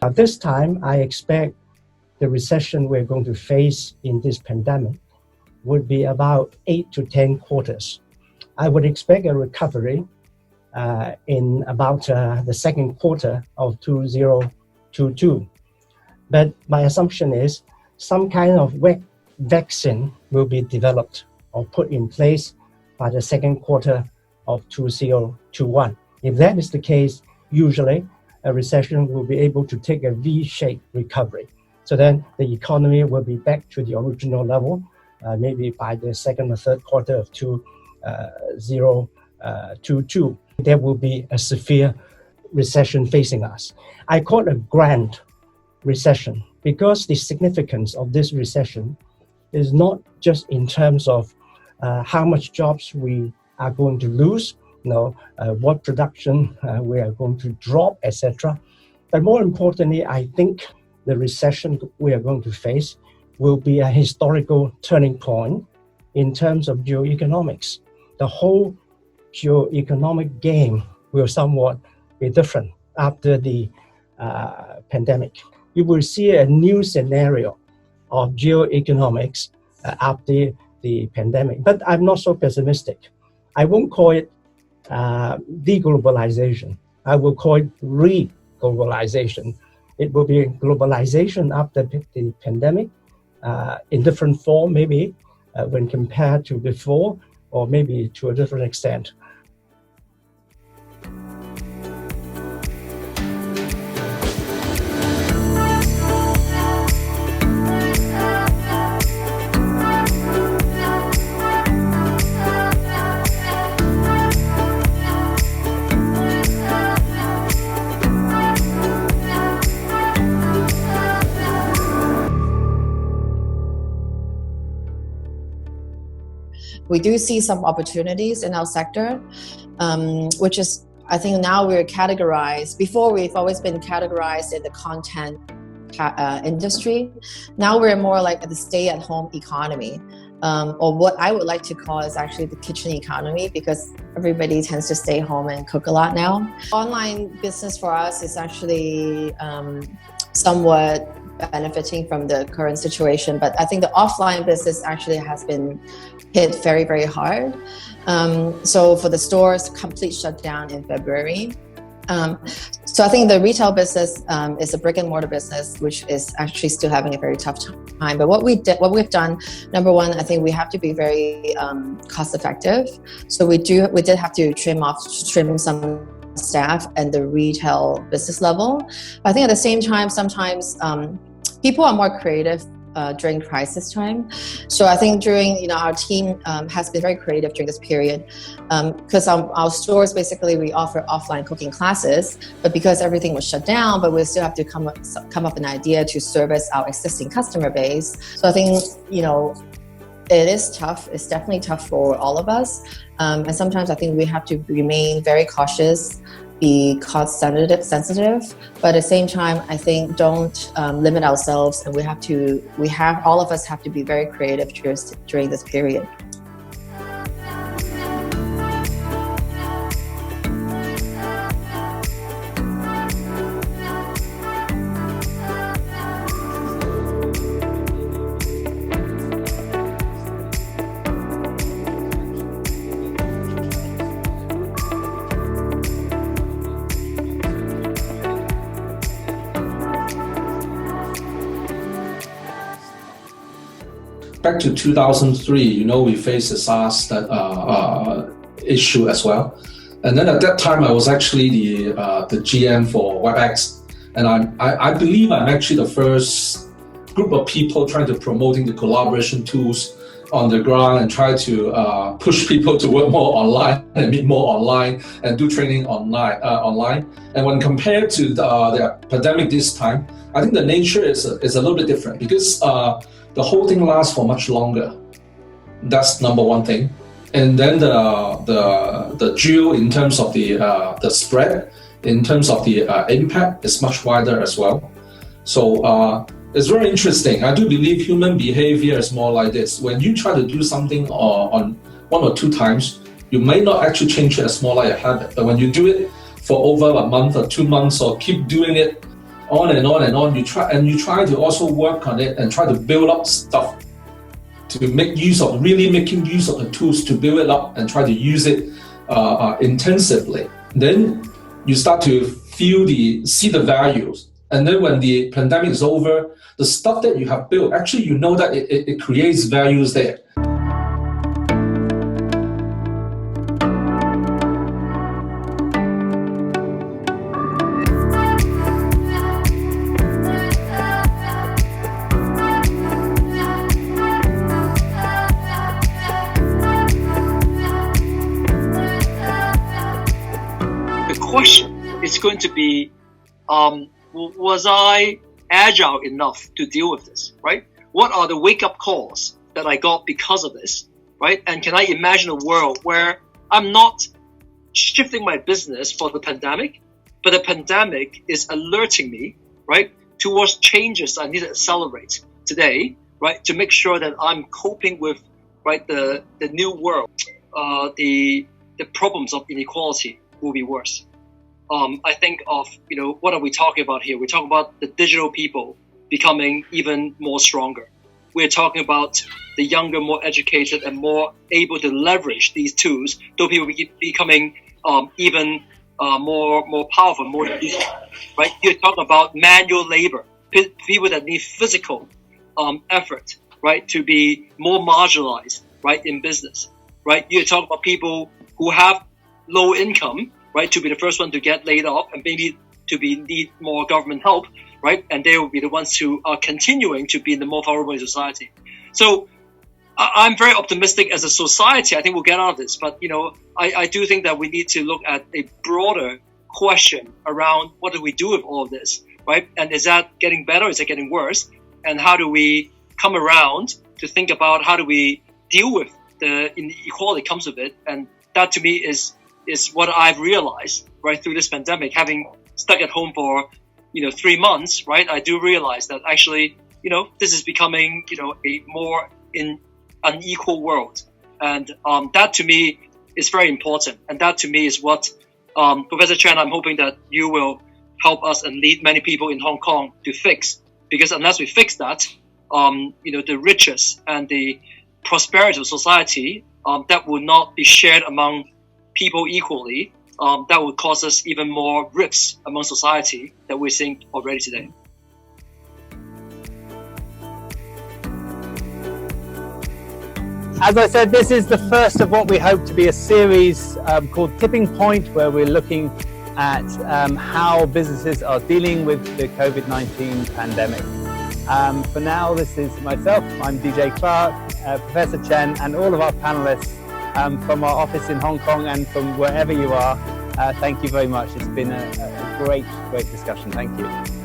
At this time, I expect the recession we're going to face in this pandemic would be about 8 to 10 quarters. I would expect a recovery in about the second quarter of 2022. But my assumption is some kind of vaccine will be developed or put in place by the second quarter of 2021. If that is the case, usually a recession will be able to take a V-shaped recovery. So then the economy will be back to the original level, maybe by the second or third quarter of 2022. There will be a severe recession facing us. I call it a grand recession because the significance of this recession is not just in terms of how much jobs we are going to lose, what production we are going to drop, etc. But more importantly, I think the recession we are going to face will be a historical turning point in terms of geoeconomics. The whole geoeconomic game will somewhat be different after the pandemic. You will see a new scenario of geoeconomics after the pandemic. But I'm not so pessimistic. I won't call it deglobalization. I will call it re-globalization. It will be globalization after the pandemic in different form, maybe when compared to before, or maybe to a different extent. We do see some opportunities in our sector, which is, I think now we're categorized. Before, we've always been categorized in the content industry. Now we're more like the stay-at-home economy, or what I would like to call is actually the kitchen economy, because everybody tends to stay home and cook a lot now. Online business for us is actually somewhat benefiting from the current situation, but I think the offline business actually has been hit very, very hard. So for the stores, complete shutdown in February. So I think the retail business is a brick and mortar business, which is actually still having a very tough time. But what we've done, number one, I think we have to be very cost effective. So we did have to trim some staff and the retail business level. But I think at the same time, sometimes people are more creative during crisis time. So I think our team has been very creative during this period, because our stores, basically we offer offline cooking classes, but because everything was shut down, but we still have to come up with an idea to service our existing customer base. So I think, it is tough. It's definitely tough for all of us. And sometimes I think we have to remain very cautious, be cost sensitive, but at the same time, I think don't limit ourselves, and all of us have to be very creative during this period. Back to 2003, we faced a SARS issue as well. And then at that time, I was actually the GM for WebEx. And I believe I'm actually the first group of people trying to promoting the collaboration tools on the ground and try to push people to work more online and meet more online and do training online. And when compared to the pandemic this time, I think the nature is a little bit different, because the whole thing lasts for much longer. That's number one thing. And then the geo in terms of the spread, in terms of the impact, is much wider as well. So it's very interesting. I do believe human behavior is more like this. When you try to do something on 1 or 2 times, you may not actually change it as more like a habit. But when you do it for over a month or 2 months, or keep doing it on and on and on. You try to also work on it and try to build up stuff to make use of, really making use of the tools to build it up and try to use it intensively. Then you start to see the values. And then when the pandemic is over, the stuff that you have built, actually, you know that it creates values there. Question is going to be, was I agile enough to deal with this, right? What are the wake-up calls that I got because of this, right? And can I imagine a world where I'm not shifting my business for the pandemic, but the pandemic is alerting me, right, towards changes I need to accelerate today, right, to make sure that I'm coping with, right, the new world. The problems of inequality will be worse. I think of, what are we talking about here? We're talking about the digital people becoming even more stronger. We're talking about the younger, more educated, and more able to leverage these tools. Those people becoming even more powerful, more efficient, right? You're talking about manual labor, people that need physical effort, right, to be more marginalized, right, in business, right? You're talking about people who have low income, right, to be the first one to get laid off and maybe to need more government help, right? And they will be the ones who are continuing to be in the more vulnerable in society. So I'm very optimistic as a society. I think we'll get out of this. But, I do think that we need to look at a broader question around what do we do with all of this, right? And is that getting better? Is it getting worse? And how do we come around to think about how do we deal with the inequality that comes with it? And that to me is what I've realized, right, through this pandemic, having stuck at home for, 3 months, right? I do realize that actually, this is becoming, a more unequal world. And that to me is very important. And that to me is what, Professor Chen, I'm hoping that you will help us and lead many people in Hong Kong to fix. Because unless we fix that, the riches and the prosperity of society, that will not be shared among people equally, that would cause us even more rifts among society that we're seeing already today. As I said, this is the first of what we hope to be a series called Tipping Point, where we're looking at how businesses are dealing with the COVID-19 pandemic. For now, this is myself, I'm DJ Clark, Professor Chen, and all of our panelists from our office in Hong Kong and from wherever you are. Thank you very much. It's been a great discussion. Thank you.